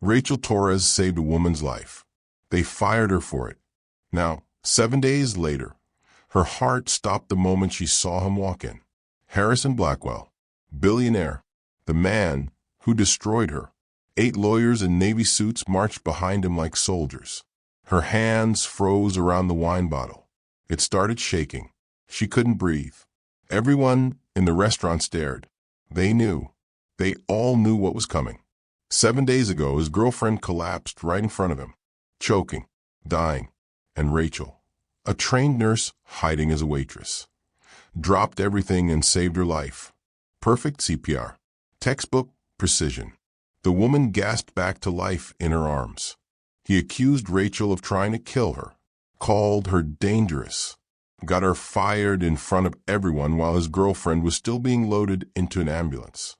Rachel Torres saved a woman's life. They fired her for it. Now, 7 days later, her heart stopped the moment she saw him walk in. Harrison Blackwell, billionaire, the man who destroyed her. 8 lawyers in navy suits marched behind him like soldiers. Her hands froze around the wine bottle. It started shaking. She couldn't breathe. Everyone in the restaurant stared. They knew. They all knew what was coming. 7 days ago, his girlfriend collapsed right in front of him, choking, dying, and Rachel, a trained nurse hiding as a waitress, dropped everything and saved her life. Perfect CPR. Textbook precision. The woman gasped back to life in her arms. He accused Rachel of trying to kill her, called her dangerous, got her fired in front of everyone while his girlfriend was still being loaded into an ambulance.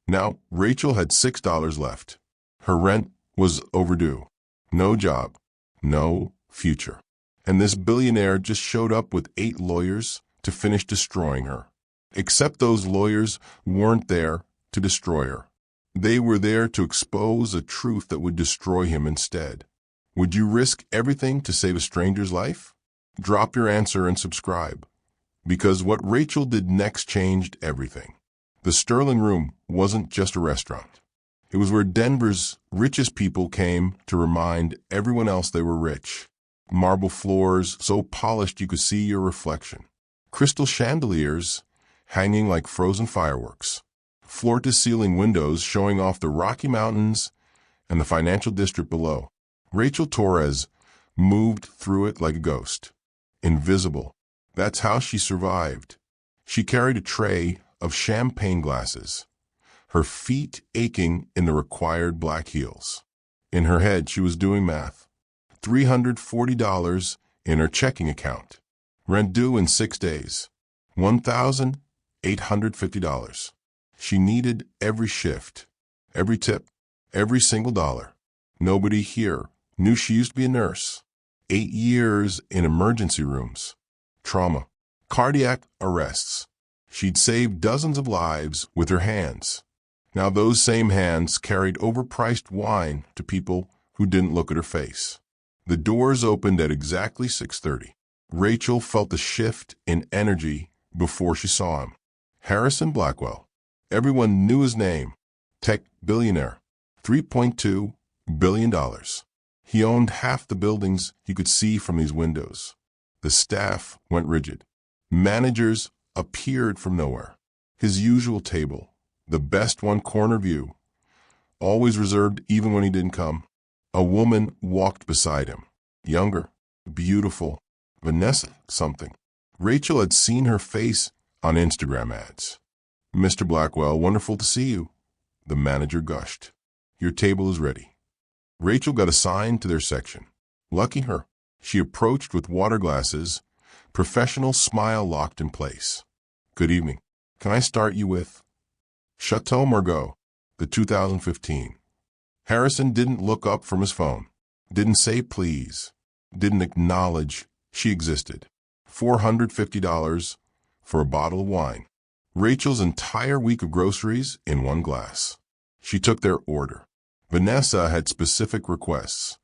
Now, Rachel had $6 left. Her rent was overdue. No job, no future. And this billionaire just showed up with 8 lawyers to finish destroying her. Except those lawyers weren't there to destroy her. They were there to expose a truth that would destroy him instead. Would you risk everything to save a stranger's life? Drop your answer and subscribe. Because what Rachel did next changed everything. The Sterling Room wasn't just a restaurant. It was where Denver's richest people came to remind everyone else they were rich. Marble floors so polished you could see your reflection. Crystal chandeliers hanging like frozen fireworks. Floor-to-ceiling windows showing off the Rocky Mountains and the financial district below. Rachel Torres moved through it like a ghost. Invisible. That's how she survived. She carried a tray of champagne glasses, her feet aching in the required black heels. In her head, she was doing math. $340 in her checking account. Rent due in 6 days. $1,850. She needed every shift, every tip, every single dollar. Nobody here knew she used to be a nurse. 8 years in emergency rooms. Trauma. Cardiac arrests. She'd saved dozens of lives with her hands. Now those same hands carried overpriced wine to people who didn't look at her face. The doors opened at exactly 6:30. Rachel felt the shift in energy before she saw him. Harrison Blackwell. Everyone knew his name. Tech billionaire. $3.2 billion. He owned half the buildings he could see from these windows. The staff went rigid. Managers appeared from nowhere. His usual table, the best one-corner view, always reserved even when he didn't come. A woman walked beside him. Younger, beautiful, Vanessa something. Rachel had seen her face on Instagram ads. "Mr. Blackwell, wonderful to see you," the manager gushed. "Your table is ready." Rachel got assigned to their section. Lucky her. She approached with water glasses, professional smile locked in place. "Good evening. Can I start you with Chateau Margaux, the 2015. Harrison didn't look up from his phone, didn't say please, didn't acknowledge she existed. $450 for a bottle of wine. Rachel's entire week of groceries in one glass. She took their order. Vanessa had specific requests.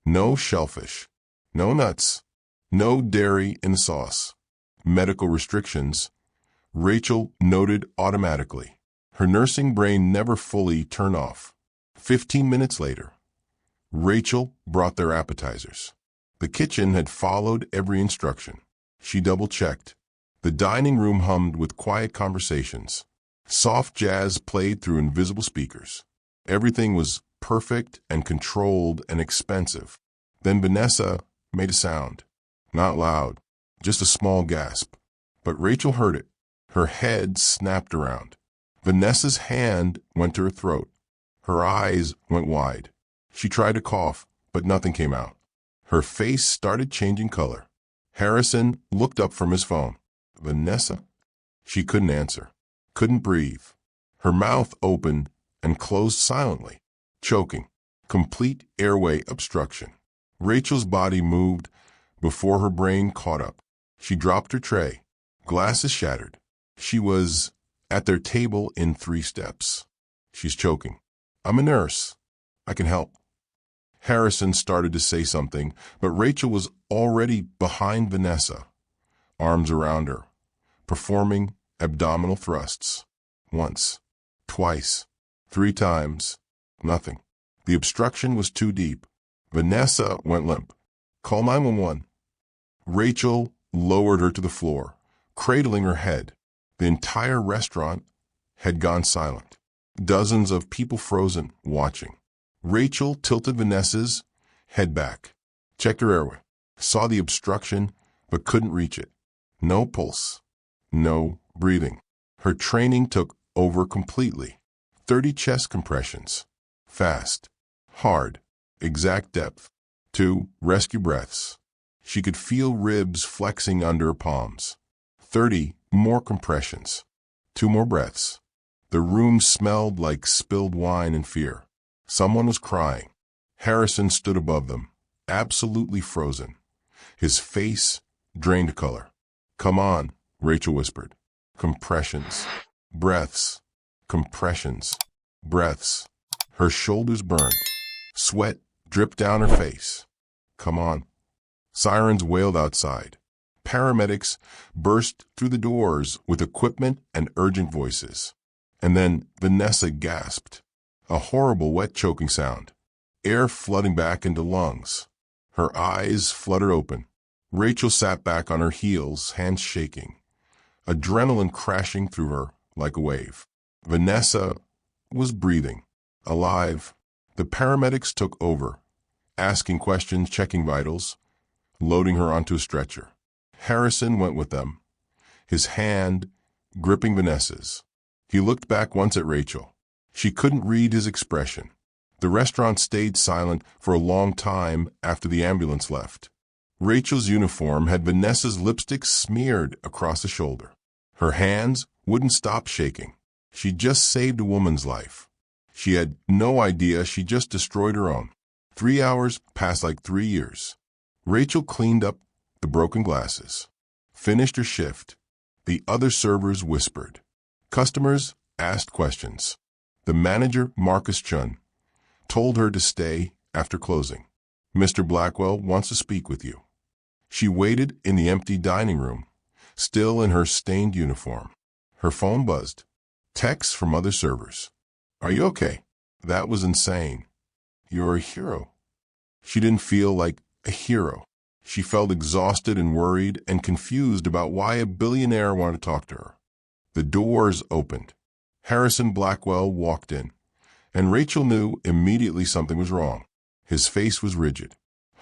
No shellfish, no nuts, no dairy in the sauce. Medical restrictions, Rachel noted automatically. Her nursing brain never fully turned off. 15 minutes later, Rachel brought their appetizers. The kitchen had followed every instruction. She double-checked. The dining room hummed with quiet conversations. Soft jazz played through invisible speakers. Everything was perfect and controlled and expensive. Then Vanessa made a sound. Not loud, just a small gasp. But Rachel heard it. Her head snapped around. Vanessa's hand went to her throat. Her eyes went wide. She tried to cough, but nothing came out. Her face started changing color. Harrison looked up from his phone. "Vanessa?" She couldn't answer, couldn't breathe. Her mouth opened and closed silently, choking, complete airway obstruction. Rachel's body moved before her brain caught up. She dropped her tray, glasses shattered. She was at their table in 3 steps. "She's choking. I'm a nurse. I can help." Harrison started to say something, but Rachel was already behind Vanessa, arms around her, performing abdominal thrusts. Once, twice, 3 times, nothing. The obstruction was too deep. Vanessa went limp. "Call 911. Rachel lowered her to the floor, cradling her head. The entire restaurant had gone silent. Dozens of people frozen, watching. Rachel tilted Vanessa's head back, checked her airway, saw the obstruction, but couldn't reach it. No pulse, no breathing. Her training took over completely. 30 chest compressions. Fast, hard, exact depth. 2 rescue breaths. She could feel ribs flexing under her palms. 30 more compressions. 2 more breaths. The room smelled like spilled wine and fear. Someone was crying. Harrison stood above them, absolutely frozen. His face drained color. "Come on," Rachel whispered. Compressions. Breaths. Compressions. Breaths. Her shoulders burned. Sweat dripped down her face. "Come on." Sirens wailed outside. Paramedics burst through the doors with equipment and urgent voices. And then Vanessa gasped. A horrible wet choking sound. Air flooding back into lungs. Her eyes fluttered open. Rachel sat back on her heels, hands shaking. Adrenaline crashing through her like a wave. Vanessa was breathing. Alive. The paramedics took over, asking questions, checking vitals, loading her onto a stretcher. Harrison went with them, his hand gripping Vanessa's. He looked back once at Rachel. She couldn't read his expression. The restaurant stayed silent for a long time after the ambulance left. Rachel's uniform had Vanessa's lipstick smeared across the shoulder. Her hands wouldn't stop shaking. She just saved a woman's life. She had no idea she just destroyed her own. 3 hours passed like 3 years. Rachel cleaned up the broken glasses, finished her shift. The other servers whispered. Customers asked questions. The manager, Marcus Chun, told her to stay after closing. "Mr. Blackwell wants to speak with you." She waited in the empty dining room, still in her stained uniform. Her phone buzzed. Texts from other servers. "Are you okay?" "That was insane." "You're a hero." She didn't feel like a hero. She felt exhausted and worried and confused about why a billionaire wanted to talk to her. The doors opened. Harrison Blackwell walked in, and Rachel knew immediately something was wrong. His face was rigid,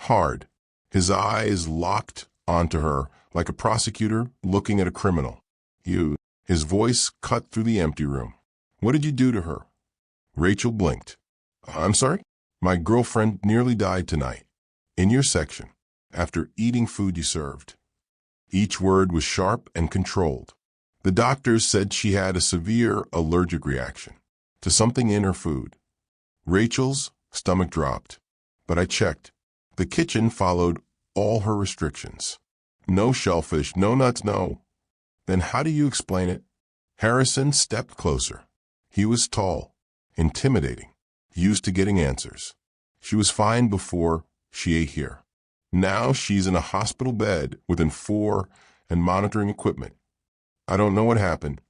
hard, his eyes locked onto her like a prosecutor looking at a criminal. "You." His voice cut through the empty room. "What did you do to her?" Rachel blinked. "I'm sorry?" "My girlfriend nearly died tonight, in your section, after eating food you served." Each word was sharp and controlled. The doctors said she had a severe allergic reaction to something in her food. Rachel's stomach dropped. "But I checked. The kitchen followed all her restrictions. No shellfish, no nuts, no." "Then how do you explain it?" Harrison stepped closer. He was tall, intimidating, used to getting answers. "She was fine before she ate here. Now she's in a hospital bed with N4 and monitoring equipment. I don't know what happened."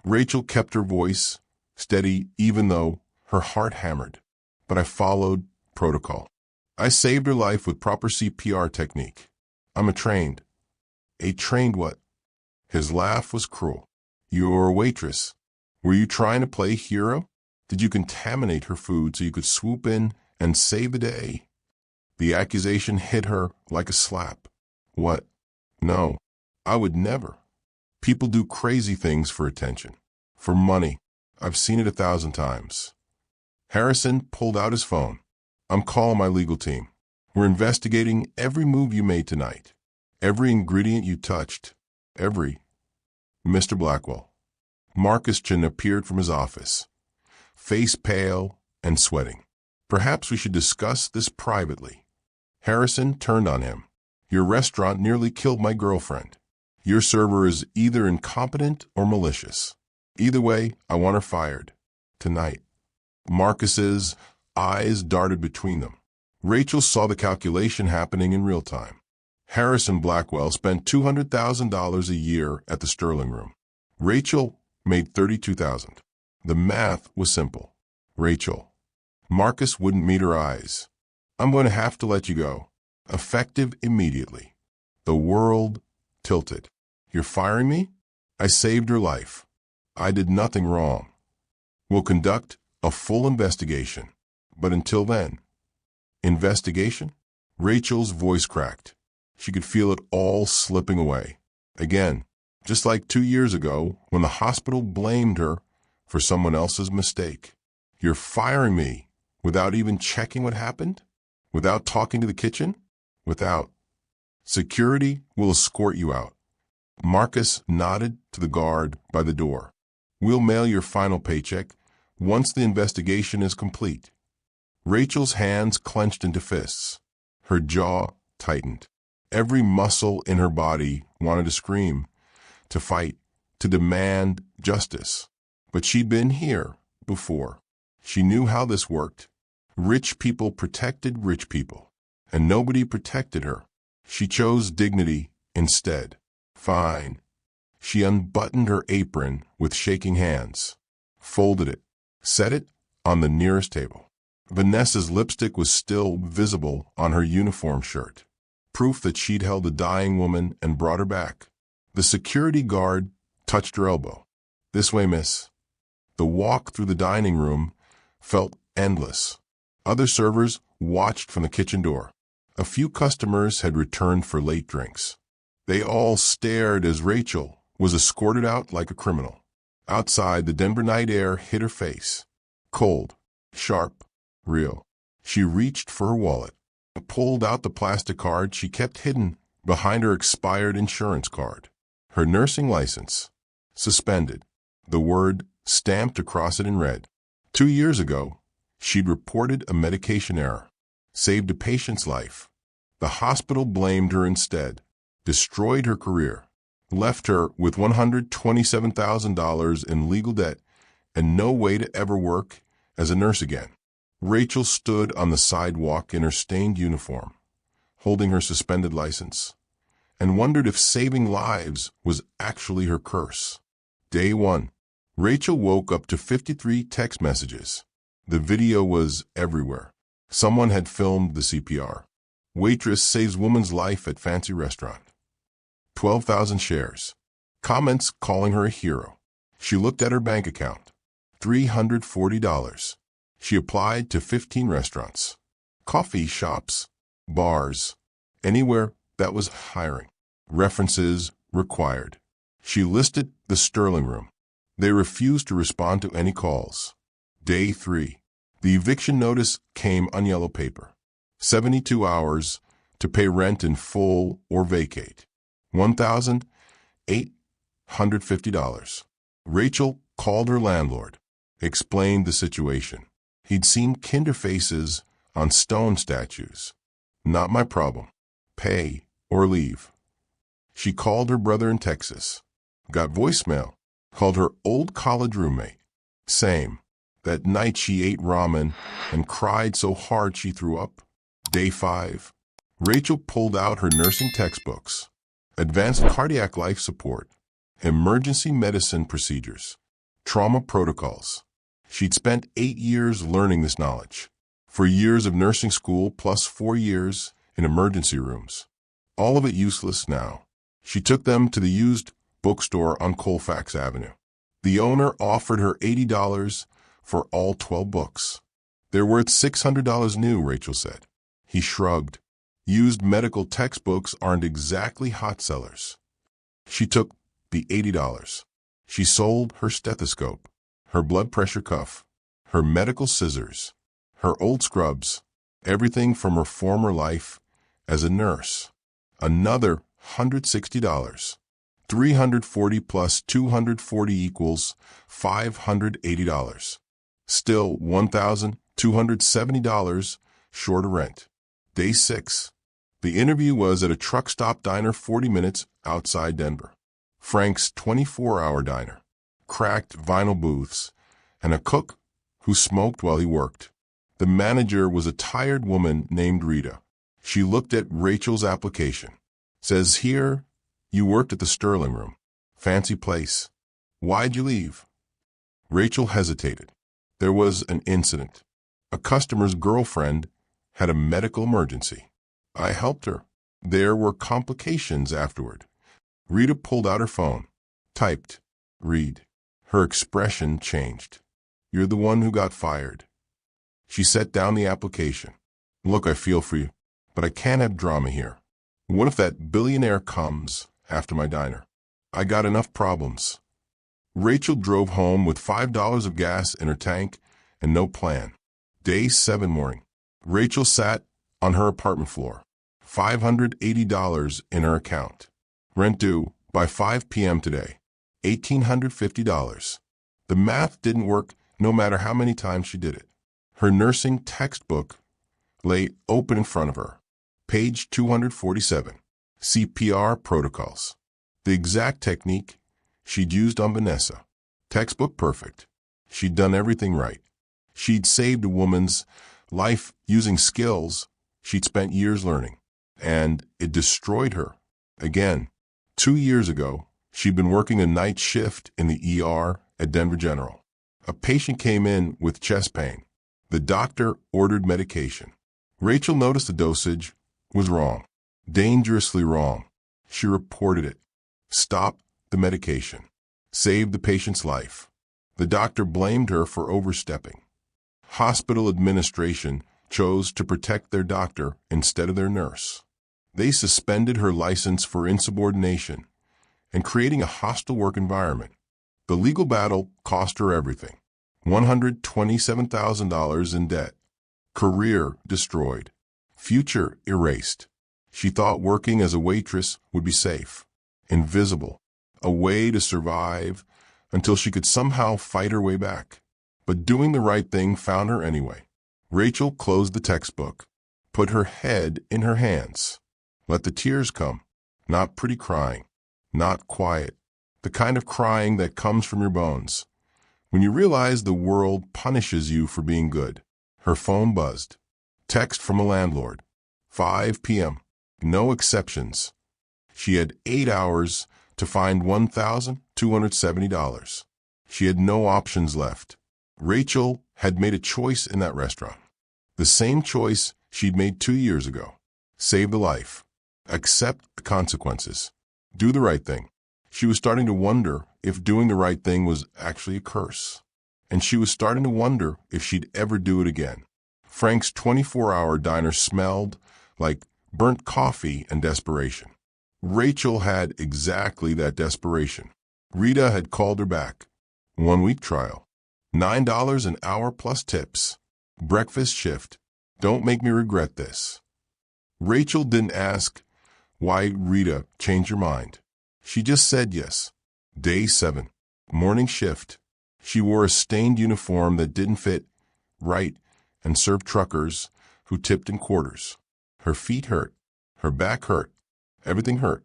Rachel kept her voice steady even though her heart hammered. "But I followed protocol. I saved her life with proper CPR technique. I'm a trained." "A trained what?" His laugh was cruel. "You're a waitress. Were you trying to play hero? Did you contaminate her food so you could swoop in and save the day?" The accusation hit her like a slap. "What? No, I would never. People do crazy things for attention, for money. I've seen it 1,000 times." Harrison pulled out his phone. "I'm calling my legal team. We're investigating every move you made tonight, every ingredient you touched, every—" "Mr. Blackwell." Marcus Chin appeared from his office, face pale and sweating. "Perhaps we should discuss this privately." Harrison turned on him. "Your restaurant nearly killed my girlfriend. Your server is either incompetent or malicious. Either way, I want her fired. Tonight." Marcus's eyes darted between them. Rachel saw the calculation happening in real time. Harrison Blackwell spent $200,000 a year at the Sterling Room. Rachel made $32,000. The math was simple. Rachel. Marcus wouldn't meet her eyes. I'm going to have to let you go. Effective immediately. The world tilted. You're firing me? I saved her life. I did nothing wrong. We'll conduct a full investigation. But until then. Investigation? Rachel's voice cracked. She could feel it all slipping away. Again, just like 2 years ago when the hospital blamed her for someone else's mistake. You're firing me without even checking what happened? Without talking to the kitchen? Without. Security will escort you out. Marcus nodded to the guard by the door. We'll mail your final paycheck once the investigation is complete. Rachel's hands clenched into fists. Her jaw tightened. Every muscle in her body wanted to scream, to fight, to demand justice. But she'd been here before. She knew how this worked. Rich people protected rich people, and nobody protected her. She chose dignity instead. Fine. She unbuttoned her apron with shaking hands, folded it, set it on the nearest table. Vanessa's lipstick was still visible on her uniform shirt, proof that she'd held a dying woman and brought her back. The security guard touched her elbow. This way, miss. The walk through the dining room felt endless. Other servers watched from the kitchen door. A few customers had returned for late drinks. They all stared as Rachel was escorted out like a criminal. Outside, the Denver night air hit her face. Cold, sharp, real. She reached for her wallet, pulled out the plastic card she kept hidden behind her expired insurance card. Her nursing license. Suspended. The word stamped across it in red. 2 years ago, she'd reported a medication error. Saved a patient's life. The hospital blamed her instead. Destroyed her career. Left her with $127,000 in legal debt and no way to ever work as a nurse again. Rachel stood on the sidewalk in her stained uniform, holding her suspended license, and wondered if saving lives was actually her curse. Day 1. Rachel woke up to 53 text messages. The video was everywhere. Someone had filmed the CPR. Waitress saves woman's life at fancy restaurant. 12,000 shares. Comments calling her a hero. She looked at her bank account. $340. She applied to 15 restaurants, coffee shops, bars, anywhere that was hiring. References required. She listed the Sterling Room. They refused to respond to any calls. Day 3. The eviction notice came on yellow paper. 72 hours to pay rent in full or vacate. $1,850. Rachel called her landlord, explained the situation. He'd seen kinder faces on stone statues. Not my problem. Pay or leave. She called her brother in Texas. Got voicemail. Called her old college roommate. Same. That night she ate ramen and cried so hard she threw up. Day 5. Rachel pulled out her nursing textbooks. Advanced cardiac life support. Emergency medicine procedures. Trauma protocols. She'd spent 8 years learning this knowledge. 4 years of nursing school plus 4 years in emergency rooms. All of it useless now. She took them to the used bookstore on Colfax Avenue. The owner offered her $80 for all 12 books. They're worth $600 new, Rachel said. He shrugged. Used medical textbooks aren't exactly hot sellers. She took the $80. She sold her stethoscope, her blood pressure cuff, her medical scissors, her old scrubs, everything from her former life as a nurse. Another $160. 340 plus 240 equals $580. Still $1,270 short of rent. Day 6. The interview was at a truck stop diner 40 minutes outside Denver. Frank's 24-hour diner. Cracked vinyl booths and a cook who smoked while he worked. The manager was a tired woman named Rita. She looked at Rachel's application. Says here, you worked at the Sterling Room. Fancy place. Why'd you leave? Rachel hesitated. There was an incident. A customer's girlfriend had a medical emergency. I helped her. There were complications afterward. Rita pulled out her phone, typed, read. Her expression changed. You're the one who got fired. She set down the application. Look, I feel for you, but I can't have drama here. What if that billionaire comes after my diner? I got enough problems. Rachel drove home with $5 of gas in her tank and no plan. Day 7 morning. Rachel sat on her apartment floor. $580 in her account. Rent due by 5 p.m. today. $1,850. The math didn't work no matter how many times she did it. Her nursing textbook lay open in front of her. Page 247. CPR protocols. The exact technique she'd used on Vanessa. Textbook perfect. She'd done everything right. She'd saved a woman's life using skills she'd spent years learning. And it destroyed her. Again, 2 years ago, she'd been working a night shift in the ER at Denver General. A patient came in with chest pain. The doctor ordered medication. Rachel noticed the dosage was wrong. Dangerously wrong. She reported it. Stopped the medication. Saved the patient's life. The doctor blamed her for overstepping. Hospital administration chose to protect their doctor instead of their nurse. They suspended her license for insubordination and creating a hostile work environment. The legal battle cost her everything. $127,000 in debt. Career destroyed. Future erased. She thought working as a waitress would be safe, invisible, a way to survive until she could somehow fight her way back. But doing the right thing found her anyway. Rachel closed the textbook, put her head in her hands. Let the tears come. Not pretty crying, not quiet, the kind of crying that comes from your bones. When you realize the world punishes you for being good. Her phone buzzed. Text from a landlord. 5 p.m. No exceptions. She had 8 hours to find $1,270. She had no options left. Rachel had made a choice in that restaurant. The same choice she'd made 2 years ago. Save the life. Accept the consequences. Do the right thing. She was starting to wonder if doing the right thing was actually a curse. And she was starting to wonder if she'd ever do it again. Frank's 24-hour diner smelled like burnt coffee and desperation. Rachel had exactly that desperation. Rita had called her back. 1-week trial. $9 an hour plus tips. Breakfast shift. Don't make me regret this. Rachel didn't ask why Rita changed her mind. She just said yes. Day 7. Morning shift. She wore a stained uniform that didn't fit right and served truckers who tipped in quarters. Her feet hurt. Her back hurt. Everything hurt.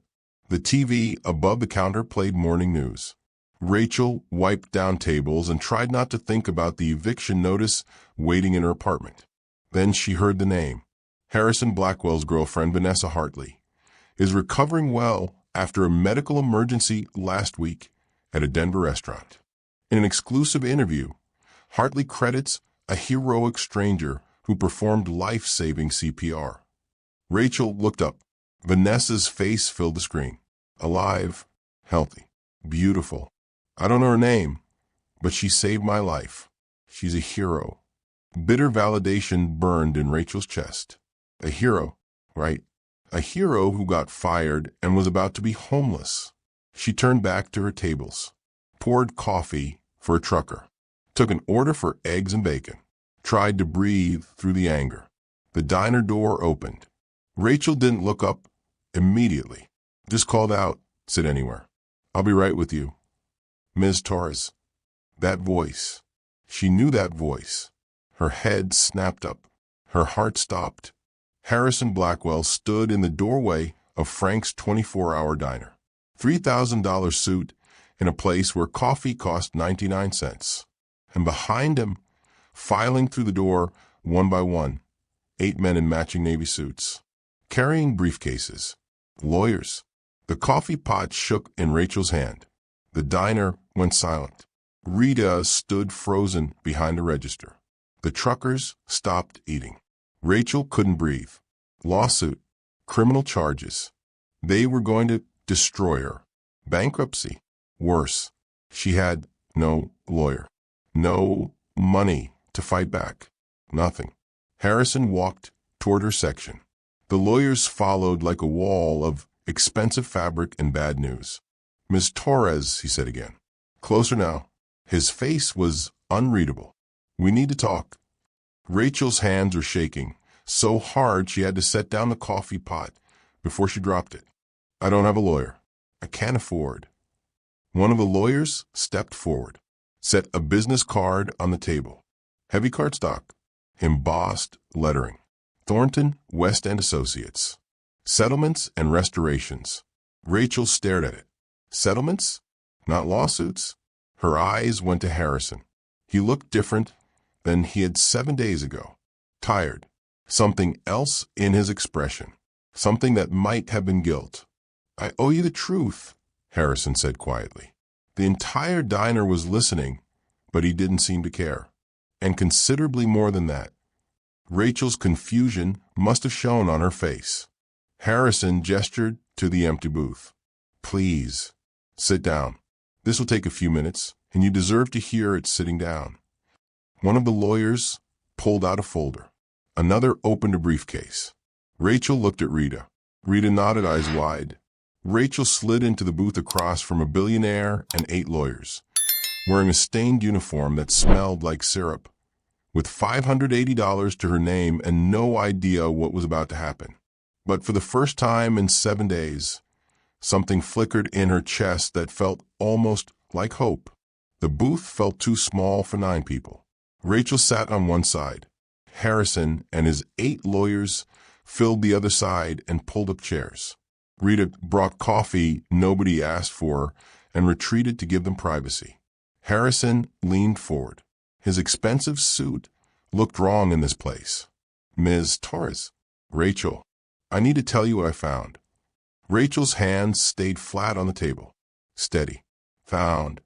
The TV above the counter played morning news. Rachel wiped down tables and tried not to think about the eviction notice waiting in her apartment. Then she heard the name. Harrison Blackwell's girlfriend, Vanessa Hartley, is recovering well after a medical emergency last week at a Denver restaurant. In an exclusive interview, Hartley credits a heroic stranger who performed life-saving CPR. Rachel looked up. Vanessa's face filled the screen. Alive, healthy, beautiful. I don't know her name, but she saved my life. She's a hero. Bitter validation burned in Rachel's chest. A hero, right? A hero who got fired and was about to be homeless. She turned back to her tables, poured coffee for a trucker, took an order for eggs and bacon, tried to breathe through the anger. The diner door opened. Rachel didn't look up immediately. Just called out, "Sit anywhere. I'll be right with you." Ms. Torres. That voice. She knew that voice. Her head snapped up. Her heart stopped. Harrison Blackwell stood in the doorway of Frank's 24-hour diner. $3,000 suit in a place where coffee cost 99 cents. And behind him, filing through the door, one by one, 8 men in matching navy suits, carrying briefcases. Lawyers. The coffee pot shook in Rachel's hand. The diner went silent. Rita stood frozen behind the register. The truckers stopped eating. Rachel couldn't breathe. Lawsuit. Criminal charges. They were going to destroy her. Bankruptcy. Worse. She had no lawyer. No money to fight back. Nothing. Harrison walked toward her section. The lawyers followed like a wall of expensive fabric and bad news. "Miss Torres," he said again. "Closer now." His face was unreadable. "We need to talk." Rachel's hands were shaking so hard she had to set down the coffee pot before she dropped it. "I don't have a lawyer. I can't afford." One of the lawyers stepped forward, set a business card on the table. Heavy cardstock, embossed lettering. Thornton, West End Associates. Settlements and restorations. Rachel stared at it. Settlements? Not lawsuits? Her eyes went to Harrison. He looked different than he had 7 days ago. Tired. Something else in his expression. Something that might have been guilt. "I owe you the truth," Harrison said quietly. The entire diner was listening, but he didn't seem to care. And considerably more than that. Rachel's confusion must have shown on her face. Harrison gestured to the empty booth. "Please, sit down. This will take a few minutes, and you deserve to hear it sitting down." One of the lawyers pulled out a folder. Another opened a briefcase. Rachel looked at Rita. Rita nodded, eyes wide. Rachel slid into the booth across from a billionaire and 8 lawyers, wearing a stained uniform that smelled like syrup, with $580 to her name and no idea what was about to happen. But for the first time in 7 days, something flickered in her chest that felt almost like hope. The booth felt too small for 9 people. Rachel sat on one side. Harrison and his 8 lawyers filled the other side and pulled up chairs. Rita brought coffee nobody asked for and retreated to give them privacy. Harrison leaned forward. His expensive suit looked wrong in this place. "Ms. Torres." "Rachel, I need to tell you what I found." Rachel's hands stayed flat on the table. Steady. "Found.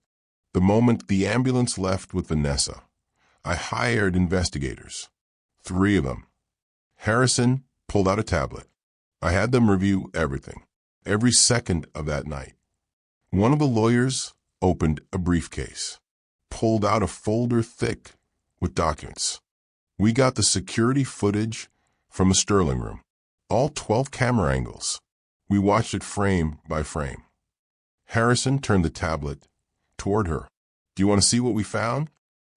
The moment the ambulance left with Vanessa, I hired investigators. 3 of them." Harrison pulled out a tablet. "I had them review everything, every second of that night." One of the lawyers opened a briefcase, pulled out a folder thick with documents. "We got the security footage from the Sterling room, all 12 camera angles. We watched it frame by frame." Harrison turned the tablet toward her. "Do you want to see what we found?"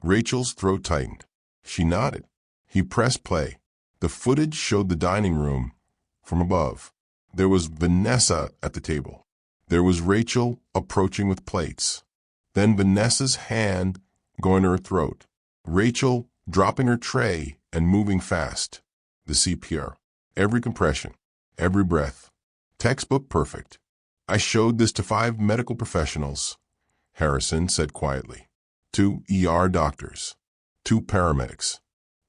Rachel's throat tightened. She nodded. He pressed play. The footage showed the dining room from above. There was Vanessa at the table. There was Rachel approaching with plates. Then Vanessa's hand going to her throat. Rachel dropping her tray and moving fast. The CPR. Every compression. Every breath. Textbook perfect. "I showed this to 5 medical professionals," Harrison said quietly. 2 ER doctors. 2 paramedics.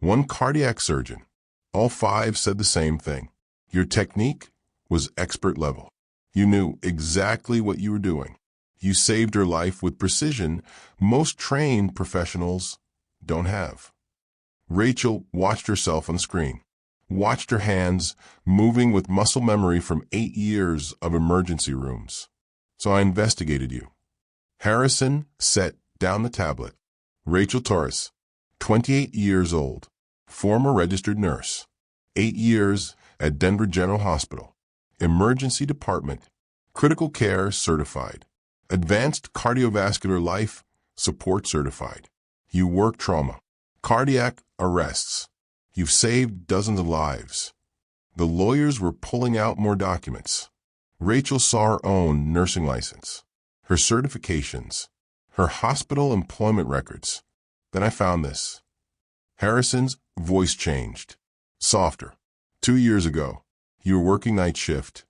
1 cardiac surgeon. All 5 said the same thing. Your technique was expert level. You knew exactly what you were doing. You saved her life with precision most trained professionals don't have. Rachel watched herself on the screen, watched her hands moving with muscle memory from 8 years of emergency rooms. "So I investigated you." Harrison set down the tablet. Rachel Torres, 28 years old, former registered nurse, 8 years at Denver General Hospital, emergency department, critical care certified, advanced cardiovascular life support certified. You work trauma, cardiac arrests. You've saved dozens of lives. The lawyers were pulling out more documents. Rachel saw her own nursing license, her certifications, her hospital employment records. "Then I found this." Harrison's voice changed, softer. 2 years ago, you were working night shift.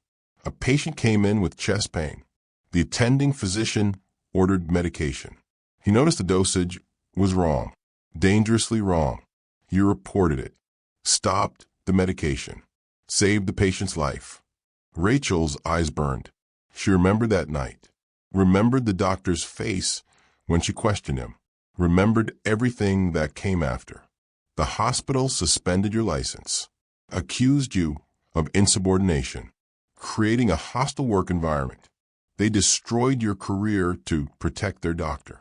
A patient came in with chest pain. The attending physician ordered medication. He noticed the dosage was wrong, dangerously wrong. You reported it, stopped the medication, saved the patient's life. Rachel's eyes burned. She remembered that night, remembered the doctor's face when she questioned him, remembered everything that came after. The hospital suspended your license, accused you of insubordination, creating a hostile work environment. They destroyed your career to protect their doctor.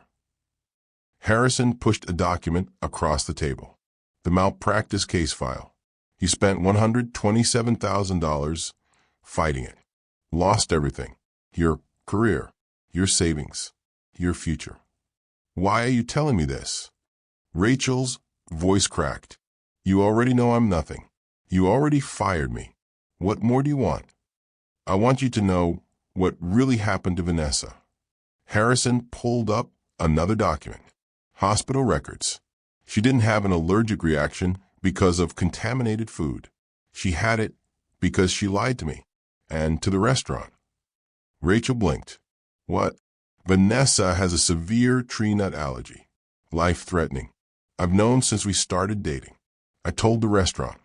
Harrison pushed a document across the table. The malpractice case file. He spent $127,000 fighting it. Lost everything. Your career, your savings, your future. Why are you telling me this? Rachel's voice cracked. You already know I'm nothing. You already fired me. What more do you want? I want you to know what really happened to Vanessa. Harrison pulled up another document. Hospital records. She didn't have an allergic reaction because of contaminated food. She had it because she lied to me and to the restaurant. Rachel blinked. What? Vanessa has a severe tree nut allergy. Life-threatening. I've known since we started dating. I told the restaurant.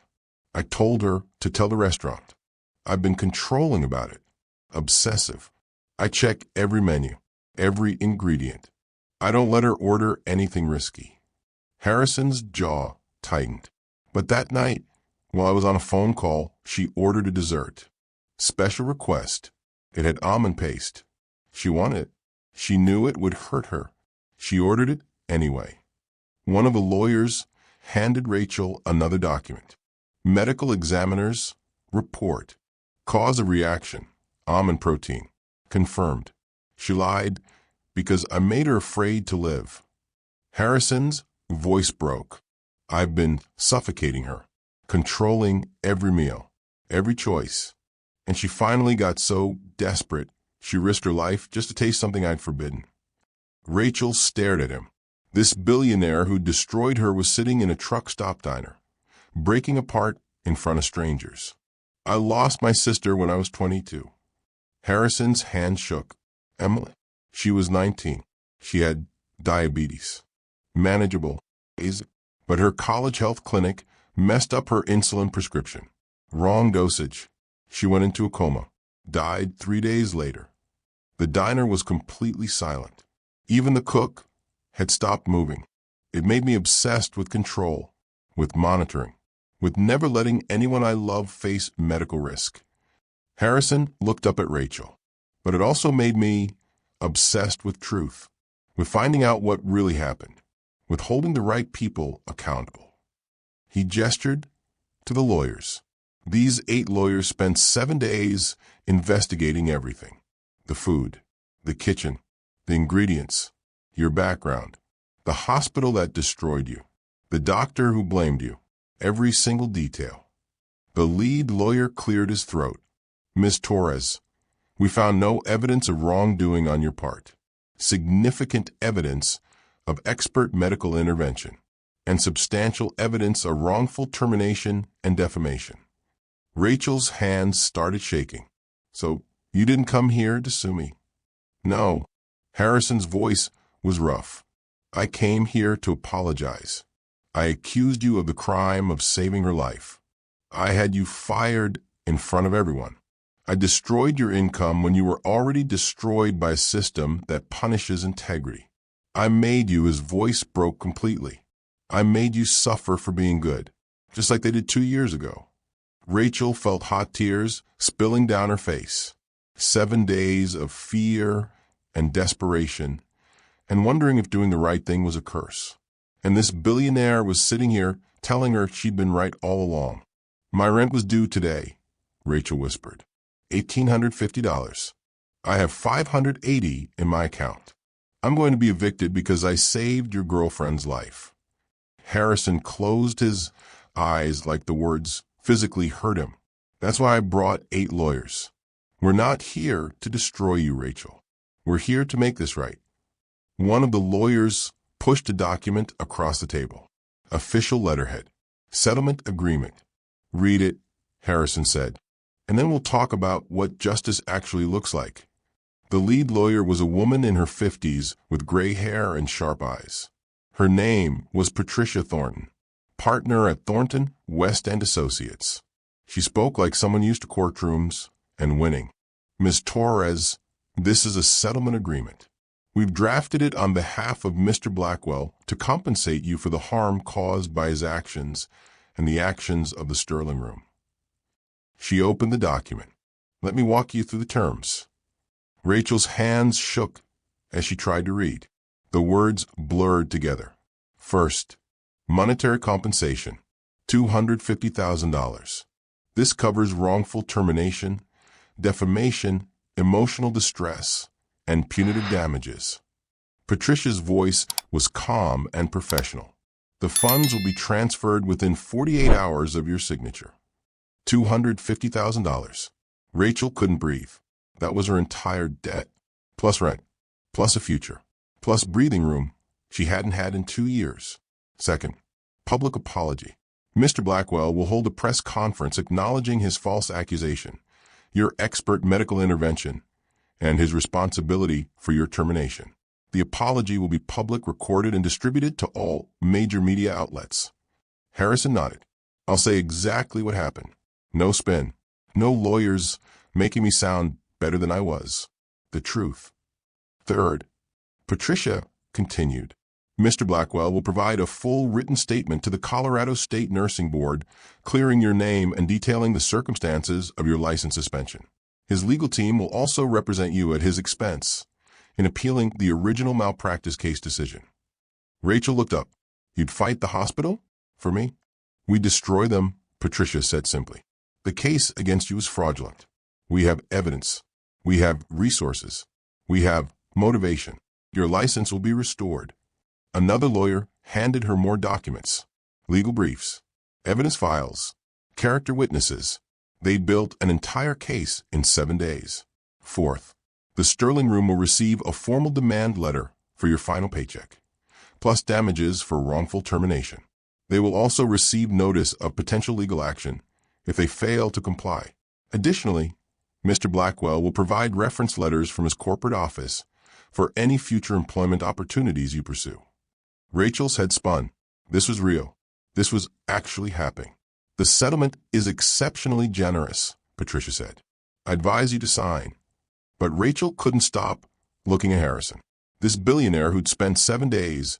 I told her to tell the restaurant. I've been controlling about it. Obsessive. I check every menu, every ingredient. I don't let her order anything risky. Harrison's jaw tightened. But that night, while I was on a phone call, she ordered a dessert. Special request. It had almond paste. She wanted it. She knew it would hurt her. She ordered it anyway. One of the lawyers handed Rachel another document. Medical examiner's report. Cause of reaction. Almond protein. Confirmed. She lied because I made her afraid to live. Harrison's voice broke. I've been suffocating her, controlling every meal, every choice. And she finally got so desperate, she risked her life just to taste something I'd forbidden. Rachel stared at him. This billionaire who destroyed her was sitting in a truck stop diner, breaking apart in front of strangers. I lost my sister when I was 22. Harrison's hand shook. Emily. She was 19. She had diabetes. Manageable, but her college health clinic messed up her insulin prescription. Wrong dosage. She went into a coma. Died 3 days later. The diner was completely silent. Even the cook had stopped moving. It made me obsessed with control, with monitoring, with never letting anyone I love face medical risk. Harrison looked up at Rachel, but it also made me obsessed with truth, with finding out what really happened, with holding the right people accountable. He gestured to the lawyers. These 8 lawyers spent 7 days investigating everything. The food, the kitchen, the ingredients, your background, the hospital that destroyed you, the doctor who blamed you, every single detail. The lead lawyer cleared his throat. Ms. Torres, we found no evidence of wrongdoing on your part. Significant evidence of expert medical intervention, and substantial evidence of wrongful termination and defamation. Rachel's hands started shaking. So, you didn't come here to sue me? No. Harrison's voice was rough. I came here to apologize. I accused you of the crime of saving her life. I had you fired in front of everyone. I destroyed your income when you were already destroyed by a system that punishes integrity. I made you, his voice broke completely. I made you suffer for being good, just like they did 2 years ago. Rachel felt hot tears spilling down her face. 7 days of fear and desperation, and wondering if doing the right thing was a curse. And this billionaire was sitting here telling her she'd been right all along. My rent was due today, Rachel whispered. $1,850. I have $580 in my account. I'm going to be evicted because I saved your girlfriend's life. Harrison closed his eyes like the words physically hurt him. That's why I brought 8 lawyers. We're not here to destroy you, Rachel. We're here to make this right. One of the lawyers pushed a document across the table. Official letterhead. Settlement agreement. Read it, Harrison said. And then we'll talk about what justice actually looks like. The lead lawyer was a woman in her 50s with gray hair and sharp eyes. Her name was Patricia Thornton. partner at Thornton, West End Associates. She spoke like someone used to courtrooms and winning. Ms. Torres, this is a settlement agreement. We've drafted it on behalf of Mr. Blackwell to compensate you for the harm caused by his actions and the actions of the Sterling Room. She opened the document. Let me walk you through the terms. Rachel's hands shook as she tried to read. The words blurred together. First, monetary compensation, $250,000. This covers wrongful termination, defamation, emotional distress, and punitive damages. Patricia's voice was calm and professional. The funds will be transferred within 48 hours of your signature. $250,000. Rachel couldn't breathe. That was her entire debt, plus rent, plus a future, plus breathing room she hadn't had in 2 years. Second, public apology. Mr. Blackwell will hold a press conference acknowledging his false accusation, your expert medical intervention, and his responsibility for your termination. The apology will be public, recorded, and distributed to all major media outlets. Harrison nodded. I'll say exactly what happened. No spin. No lawyers making me sound better than I was. The truth. Third, Patricia continued. Mr. Blackwell will provide a full written statement to the Colorado State Nursing Board, clearing your name and detailing the circumstances of your license suspension. His legal team will also represent you at his expense in appealing the original malpractice case decision. Rachel looked up. You'd fight the hospital? For me? We destroy them, Patricia said simply. The case against you is fraudulent. We have evidence. We have resources. We have motivation. Your license will be restored. Another lawyer handed her more documents, legal briefs, evidence files, character witnesses. They built an entire case in 7 days. Fourth, the Sterling Room will receive a formal demand letter for your final paycheck, plus damages for wrongful termination. They will also receive notice of potential legal action if they fail to comply. Additionally, Mr. Blackwell will provide reference letters from his corporate office for any future employment opportunities you pursue. Rachel's head spun. This was real. This was actually happening. The settlement is exceptionally generous, Patricia said. I advise you to sign. But Rachel couldn't stop looking at Harrison. This billionaire who'd spent 7 days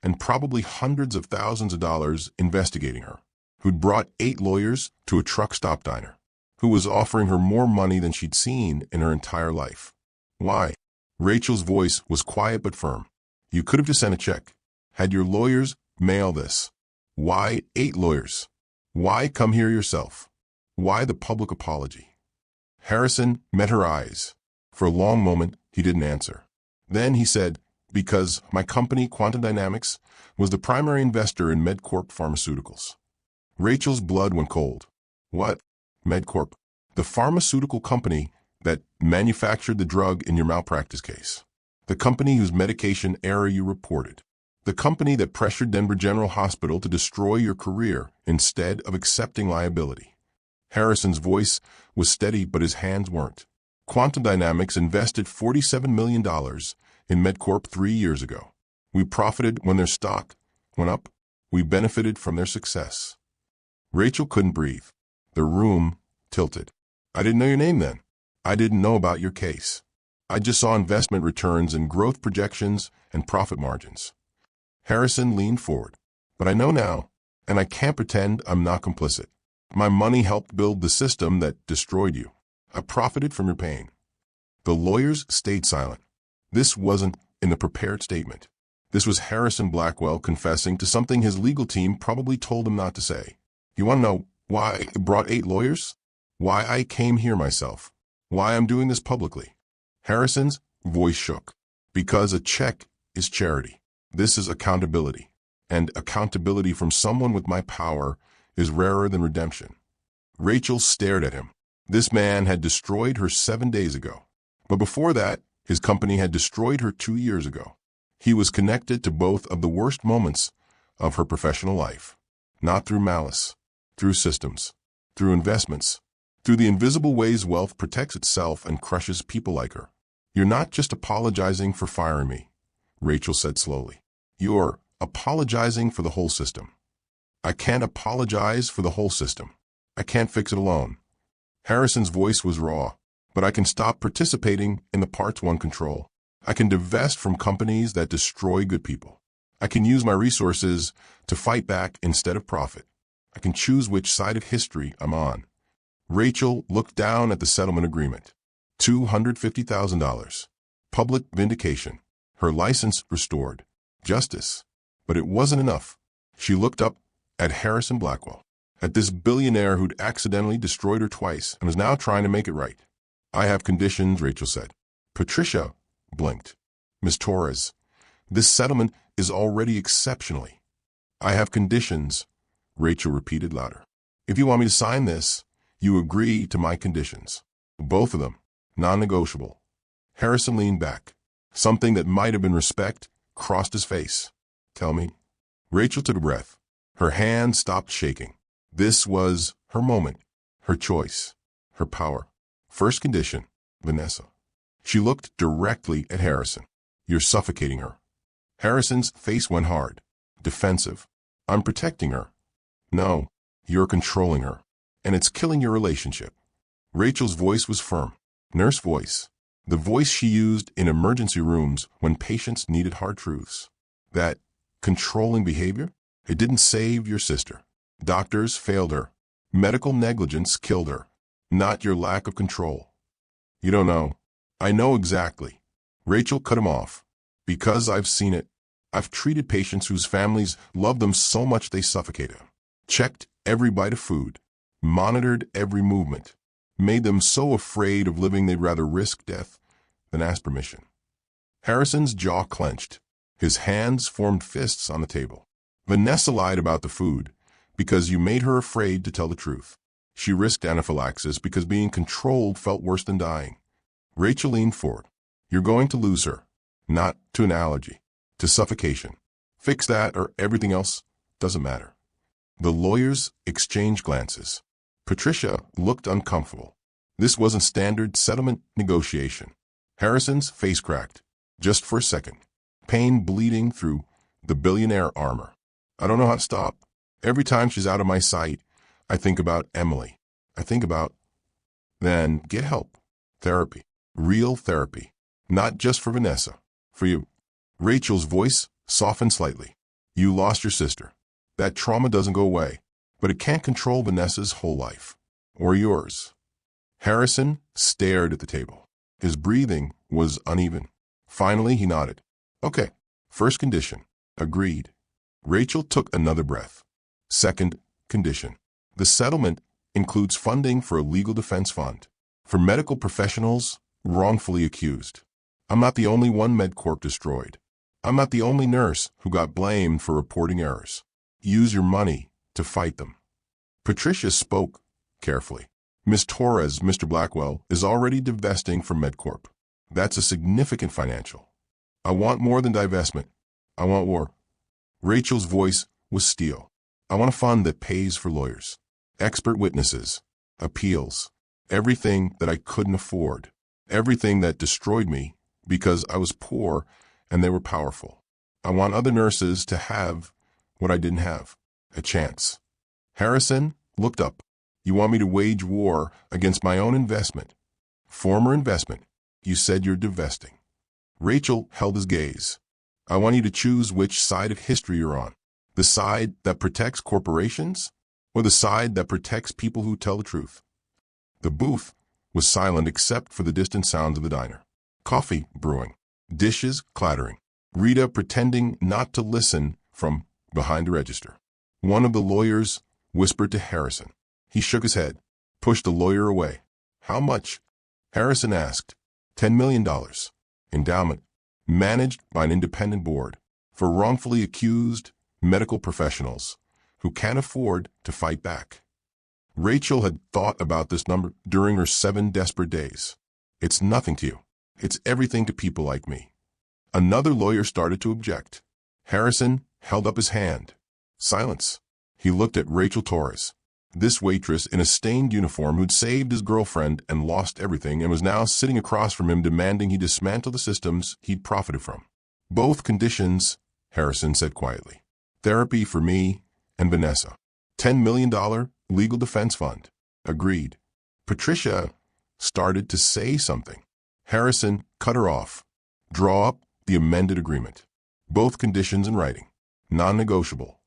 and probably hundreds of thousands of dollars investigating her, who'd brought 8 lawyers to a truck stop diner, who was offering her more money than she'd seen in her entire life. Why? Rachel's voice was quiet but firm. You could have just sent a check. Had your lawyers mail this. Why 8 lawyers? Why come here yourself? Why the public apology? Harrison met her eyes. For a long moment, he didn't answer. Then he said, because my company, Quantum Dynamics, was the primary investor in MedCorp Pharmaceuticals. Rachel's blood went cold. What? MedCorp? The pharmaceutical company that manufactured the drug in your malpractice case. The company whose medication error you reported. The company that pressured Denver General Hospital to destroy your career instead of accepting liability. Harrison's voice was steady, but his hands weren't. Quantum Dynamics invested $47 million in MedCorp 3 years ago. We profited when their stock went up. We benefited from their success. Rachel couldn't breathe. The room tilted. I didn't know your name then. I didn't know about your case. I just saw investment returns and growth projections and profit margins. Harrison leaned forward. But I know now, and I can't pretend I'm not complicit. My money helped build the system that destroyed you. I profited from your pain. The lawyers stayed silent. This wasn't in the prepared statement. This was Harrison Blackwell confessing to something his legal team probably told him not to say. You want to know why I brought 8 lawyers? Why I came here myself? Why I'm doing this publicly? Harrison's voice shook. Because a check is charity. This is accountability. And accountability from someone with my power is rarer than redemption. Rachel stared at him. This man had destroyed her 7 days ago. But before that, his company had destroyed her 2 years ago. He was connected to both of the worst moments of her professional life. Not through malice, through systems, through investments, through the invisible ways wealth protects itself and crushes people like her. You're not just apologizing for firing me, Rachel said slowly. You're apologizing for the whole system. I can't apologize for the whole system. I can't fix it alone. Harrison's voice was raw, but I can stop participating in the parts one control. I can divest from companies that destroy good people. I can use my resources to fight back instead of profit. I can choose which side of history I'm on. Rachel looked down at the settlement agreement. $250,000. Public vindication. Her license restored. Justice. But it wasn't enough. She looked up at Harrison Blackwell, at this billionaire who'd accidentally destroyed her twice and was now trying to make it right. I have conditions, Rachel said. Patricia blinked. Miss Torres, this settlement is already exceptionally. I have conditions, Rachel repeated louder. If you want me to sign this, you agree to my conditions. Both of them, non-negotiable. Harrison leaned back. Something that might have been respect crossed his face. Tell me. Rachel took a breath. Her hand stopped shaking. This was her moment, her choice, her power. First condition, Vanessa. She looked directly at Harrison. You're suffocating her. Harrison's face went hard, defensive. I'm protecting her. No, you're controlling her, and it's killing your relationship. Rachel's voice was firm, nurse voice, the voice she used in emergency rooms when patients needed hard truths. That controlling behavior, it didn't save your sister. Doctors failed her. Medical negligence killed her, not your lack of control. You don't know. I know exactly. Rachel cut him off. Because I've seen it. I've treated patients whose families loved them so much they suffocated them. Checked every bite of food. Monitored every movement. Made them so afraid of living they'd rather risk death than ask permission. Harrison's jaw clenched. His hands formed fists on the table. Vanessa lied about the food because you made her afraid to tell the truth. She risked anaphylaxis because being controlled felt worse than dying. Rachel leaned forward. You're going to lose her. Not to an allergy. To suffocation. Fix that or everything else doesn't matter. The lawyers exchanged glances. Patricia looked uncomfortable. This wasn't standard settlement negotiation. Harrison's face cracked. Just for a second. Pain bleeding through the billionaire armor. I don't know how to stop. Every time she's out of my sight, I think about Emily. I think about, then get help. Therapy. Real therapy. Not just for Vanessa. For you. Rachel's voice softened slightly. You lost your sister. That trauma doesn't go away, but it can't control Vanessa's whole life. Or yours. Harrison stared at the table. His breathing was uneven. Finally, he nodded. Okay. First condition. Agreed. Rachel took another breath. Second condition. The settlement includes funding for a legal defense fund for medical professionals wrongfully accused. I'm not the only one MedCorp destroyed. I'm not the only nurse who got blamed for reporting errors. Use your money to fight them. Patricia spoke carefully. Miss Torres, Mr. Blackwell, is already divesting from MedCorp. That's a significant financial. I want more than divestment. I want war. Rachel's voice was steel. I want a fund that pays for lawyers, expert witnesses, appeals, everything that I couldn't afford, everything that destroyed me because I was poor and they were powerful. I want other nurses to have what I didn't have, a chance. Harrison looked up. You want me to wage war against my own investment? Former investment. You said you're divesting. Rachel held his gaze. I want you to choose which side of history you're on. The side that protects corporations or the side that protects people who tell the truth? The booth was silent except for the distant sounds of the diner. Coffee brewing, dishes clattering, Rita pretending not to listen from behind the register. One of the lawyers whispered to Harrison. He shook his head, pushed the lawyer away. How much? Harrison asked. $10 million. Endowment, managed by an independent board, for wrongfully accused medical professionals who can't afford to fight back. Rachel had thought about this number during her 7 desperate days. It's nothing to you. It's everything to people like me. Another lawyer started to object. Harrison held up his hand. Silence. He looked at Rachel Torres, this waitress in a stained uniform who'd saved his girlfriend and lost everything and was now sitting across from him demanding he dismantle the systems he'd profited from. Both conditions, Harrison said quietly. Therapy for me And Vanessa, $10 million legal defense fund. Agreed. Patricia started to say something. Harrison cut her off. Draw up the amended agreement. Both conditions in writing. Non-negotiable.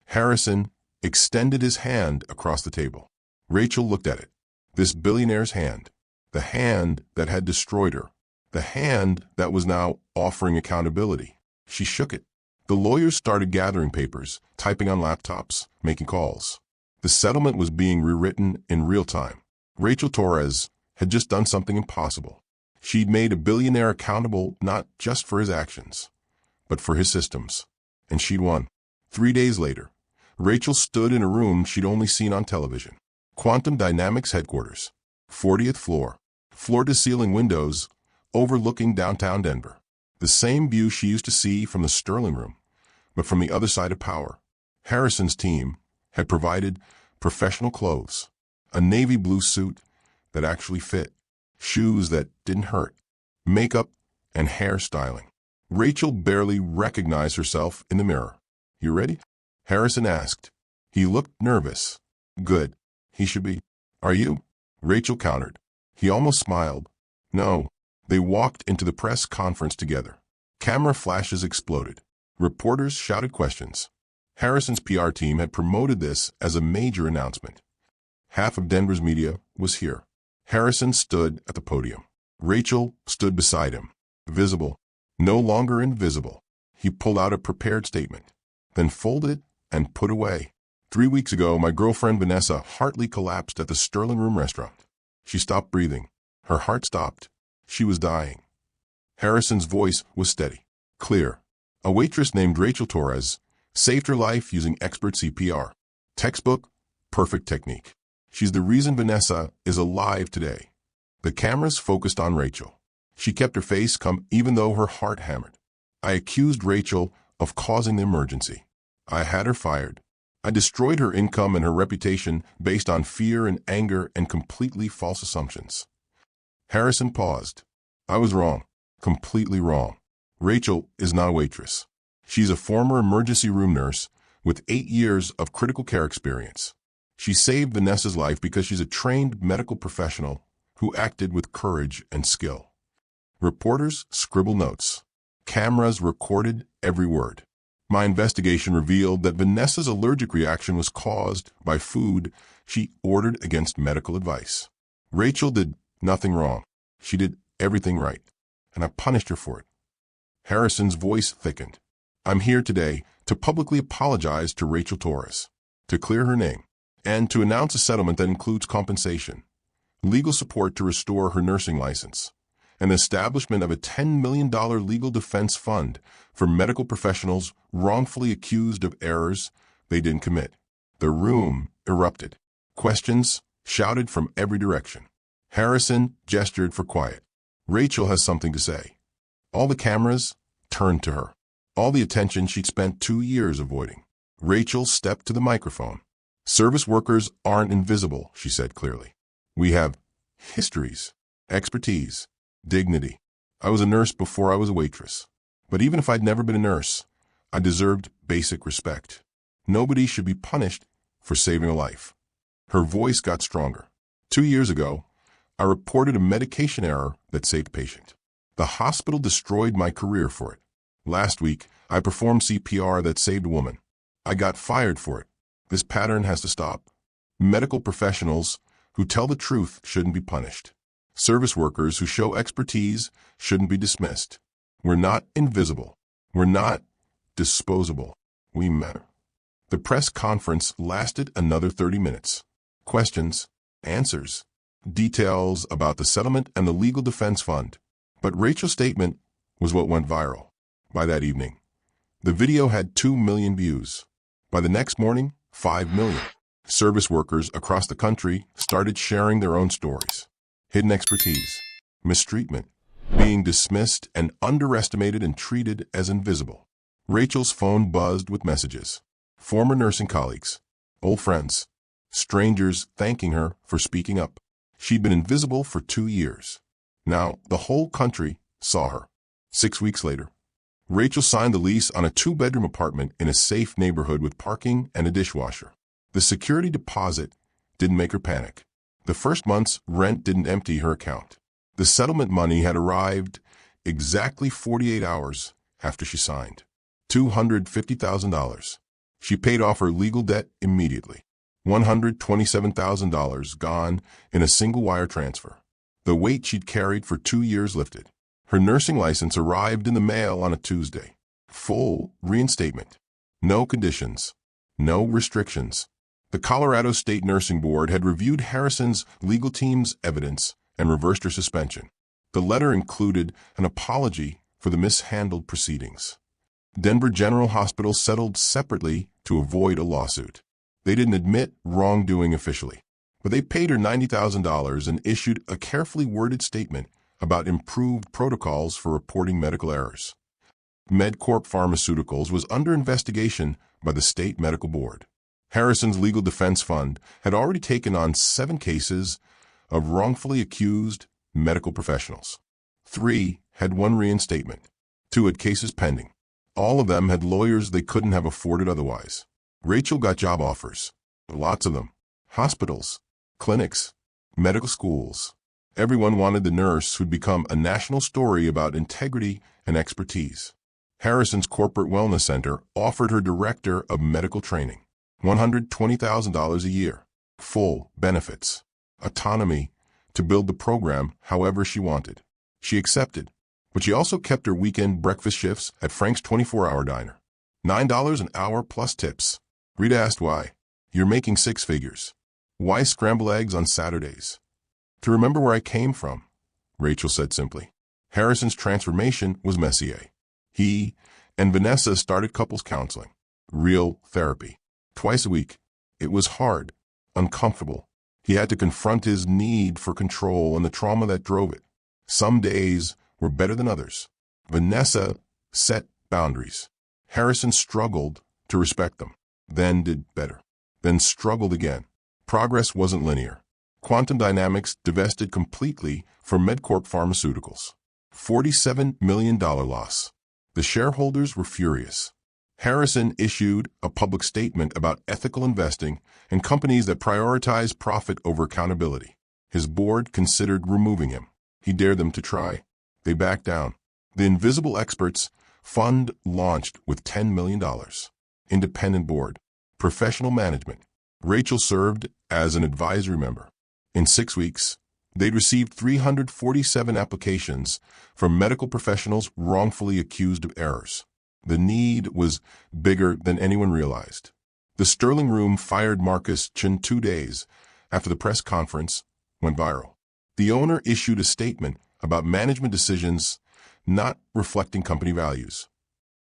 Harrison extended his hand across the table. Rachel looked at it. This billionaire's hand. The hand that had destroyed her. The hand that was now offering accountability. She shook it. The lawyers started gathering papers, typing on laptops, making calls. The settlement was being rewritten in real time. Rachel Torres had just done something impossible. She'd made a billionaire accountable not just for his actions, but for his systems. And she'd won. 3 days later, Rachel stood in a room she'd only seen on television. Quantum Dynamics headquarters. 40th floor. Floor-to-ceiling windows overlooking downtown Denver. The same view she used to see from the Sterling Room, but from the other side of power. Harrison's team had provided professional clothes, a navy blue suit that actually fit, shoes that didn't hurt, makeup and hair styling. Rachel barely recognized herself in the mirror. "You ready?" Harrison asked. He looked nervous. "Good. He should be." "Are you?" Rachel countered. He almost smiled. "No." They walked into the press conference together. Camera flashes exploded. Reporters shouted questions. Harrison's PR team had promoted this as a major announcement. Half of Denver's media was here. Harrison stood at the podium. Rachel stood beside him. Visible, no longer invisible. He pulled out a prepared statement, then folded and put away. 3 weeks ago, my girlfriend Vanessa Hartley collapsed at the Sterling Room restaurant. She stopped breathing. Her heart stopped. She was dying. Harrison's voice was steady, clear. A waitress named Rachel Torres saved her life using expert CPR. Textbook, perfect technique. She's the reason Vanessa is alive today. The cameras focused on Rachel. She kept her face calm even though her heart hammered. I accused Rachel of causing the emergency. I had her fired. I destroyed her income and her reputation based on fear and anger and completely false assumptions. Harrison paused. I was wrong. Completely wrong. Rachel is not a waitress. She's a former emergency room nurse with 8 years of critical care experience. She saved Vanessa's life because she's a trained medical professional who acted with courage and skill. Reporters scribbled notes. Cameras recorded every word. My investigation revealed that Vanessa's allergic reaction was caused by food she ordered against medical advice. Rachel did nothing wrong. She did everything right, and I punished her for it. Harrison's voice thickened. I'm here today to publicly apologize to Rachel Torres, to clear her name, and to announce a settlement that includes compensation, legal support to restore her nursing license, and the establishment of a $10 million legal defense fund for medical professionals wrongfully accused of errors they didn't commit. The room erupted. Questions shouted from every direction. Harrison gestured for quiet. Rachel has something to say. All the cameras turned to her. All the attention she'd spent 2 years avoiding. Rachel stepped to the microphone. Service workers aren't invisible, she said clearly. We have histories, expertise, dignity. I was a nurse before I was a waitress. But even if I'd never been a nurse, I deserved basic respect. Nobody should be punished for saving a life. Her voice got stronger. 2 years ago, I reported a medication error that saved a patient. The hospital destroyed my career for it. Last week, I performed CPR that saved a woman. I got fired for it. This pattern has to stop. Medical professionals who tell the truth shouldn't be punished. Service workers who show expertise shouldn't be dismissed. We're not invisible. We're not disposable. We matter. The press conference lasted another 30 minutes. Questions, answers, details about the settlement and the legal defense fund. But Rachel's statement was what went viral. By that evening, the video had 2 million views. By the next morning, 5 million. Service workers across the country started sharing their own stories. Hidden expertise, mistreatment, being dismissed and underestimated and treated as invisible. Rachel's phone buzzed with messages. Former nursing colleagues, old friends, strangers thanking her for speaking up. She'd been invisible for 2 years. Now the whole country saw her. 6 weeks later, Rachel signed the lease on a 2-bedroom apartment in a safe neighborhood with parking and a dishwasher. The security deposit didn't make her panic. The first month's rent didn't empty her account. The settlement money had arrived exactly 48 hours after she signed. $250,000. She paid off her legal debt immediately. $127,000 gone in a single wire transfer. The weight she'd carried for 2 years lifted. Her nursing license arrived in the mail on a Tuesday. Full reinstatement. No conditions. No restrictions. The Colorado State Nursing Board had reviewed Harrison's legal team's evidence and reversed her suspension. The letter included an apology for the mishandled proceedings. Denver General Hospital settled separately to avoid a lawsuit. They didn't admit wrongdoing officially, but they paid her $90,000 and issued a carefully worded statement about improved protocols for reporting medical errors. MedCorp Pharmaceuticals was under investigation by the State Medical Board. Harrison's legal defense fund had already taken on 7 cases of wrongfully accused medical professionals. 3 had 1 reinstatement. 2 had cases pending. All of them had lawyers they couldn't have afforded otherwise. Rachel got job offers. Lots of them. Hospitals, clinics, medical schools. Everyone wanted the nurse who'd become a national story about integrity and expertise. Harrison's Corporate Wellness Center offered her director of medical training. $120,000 a year. Full benefits. Autonomy to build the program however she wanted. She accepted, but she also kept her weekend breakfast shifts at Frank's 24-hour diner. $9 an hour plus tips. Rita asked why. You're making 6 figures. Why scramble eggs on Saturdays? To remember where I came from, Rachel said simply. Harrison's transformation was Messier. He and Vanessa started couples counseling. Real therapy. Twice a week. It was hard, uncomfortable. He had to confront his need for control and the trauma that drove it. Some days were better than others. Vanessa set boundaries. Harrison struggled to respect them, then did better, then struggled again. Progress wasn't linear. Quantum Dynamics divested completely from MedCorp Pharmaceuticals. $47 million loss. The shareholders were furious. Harrison issued a public statement about ethical investing and companies that prioritize profit over accountability. His board considered removing him. He dared them to try. They backed down. The Invisible Experts Fund launched with $10 million. Independent board. Professional management. Rachel served as an advisory member. In 6 weeks, they'd received 347 applications from medical professionals wrongfully accused of errors. The need was bigger than anyone realized. The Sterling Room fired Marcus Chin 2 days after the press conference went viral. The owner issued a statement about management decisions not reflecting company values.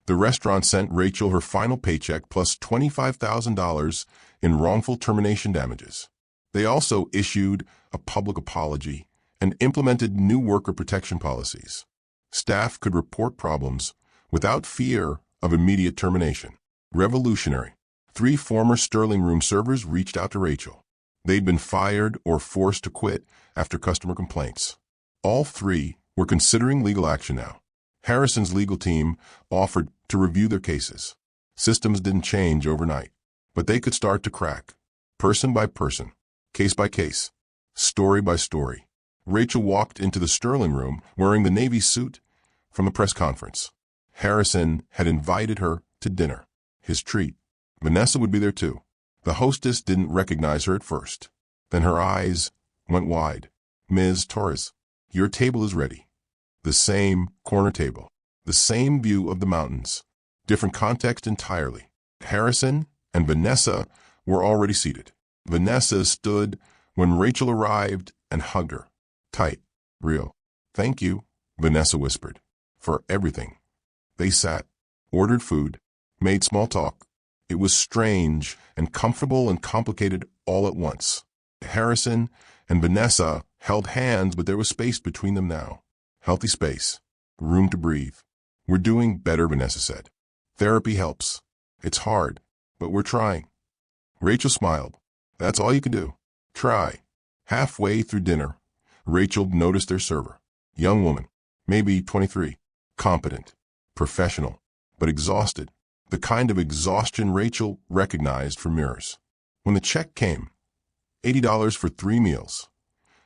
The restaurant sent Rachel her final paycheck plus $25,000 in wrongful termination damages. They also issued a public apology and implemented new worker protection policies. Staff could report problems without fear of immediate termination. Revolutionary. 3 former Sterling Room servers reached out to Rachel. They'd been fired or forced to quit after customer complaints. All 3 were considering legal action now. Harrison's legal team offered to review their cases. Systems didn't change overnight, but they could start to crack. Person by person, case by case, story by story. Rachel walked into the Sterling Room wearing the Navy suit from the press conference. Harrison had invited her to dinner, his treat. Vanessa would be there too. The hostess didn't recognize her at first. Then her eyes went wide. Ms. Torres, your table is ready. The same corner table. The same view of the mountains. Different context entirely. Harrison and Vanessa were already seated. Vanessa stood when Rachel arrived and hugged her. Tight. Real. Thank you, Vanessa whispered, for everything. They sat, ordered food, made small talk. It was strange and comfortable and complicated all at once. Harrison and Vanessa held hands, but there was space between them now. Healthy space. Room to breathe. We're doing better, Vanessa said. Therapy helps. It's hard, but we're trying. Rachel smiled. That's all you can do. Try. Halfway through dinner, Rachel noticed their server. Young woman, maybe 23. Competent. professional, but exhausted. The kind of exhaustion Rachel recognized from mirrors. When the check came, $80 for 3 meals,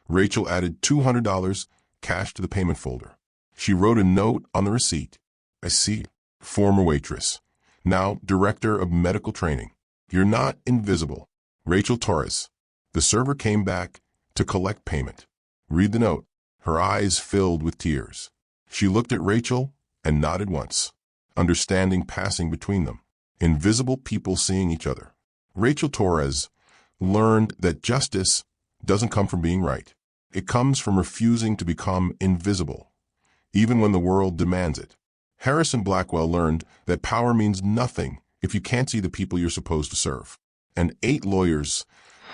Rachel added $200 cash to the payment folder. She wrote a note on the receipt. I see, former waitress, now director of medical training. You're not invisible. Rachel Torres. The server came back to collect payment. Read the note. Her eyes filled with tears. She looked at Rachel and nodded once, understanding passing between them. Invisible people seeing each other. Rachel Torres learned that justice doesn't come from being right. It comes from refusing to become invisible, even when the world demands it. Harrison Blackwell learned that power means nothing if you can't see the people you're supposed to serve. And 8 lawyers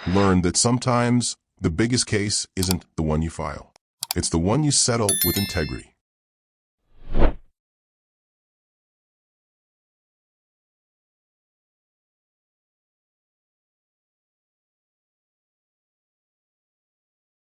learned that sometimes the biggest case isn't the one you file. It's the one you settle with integrity.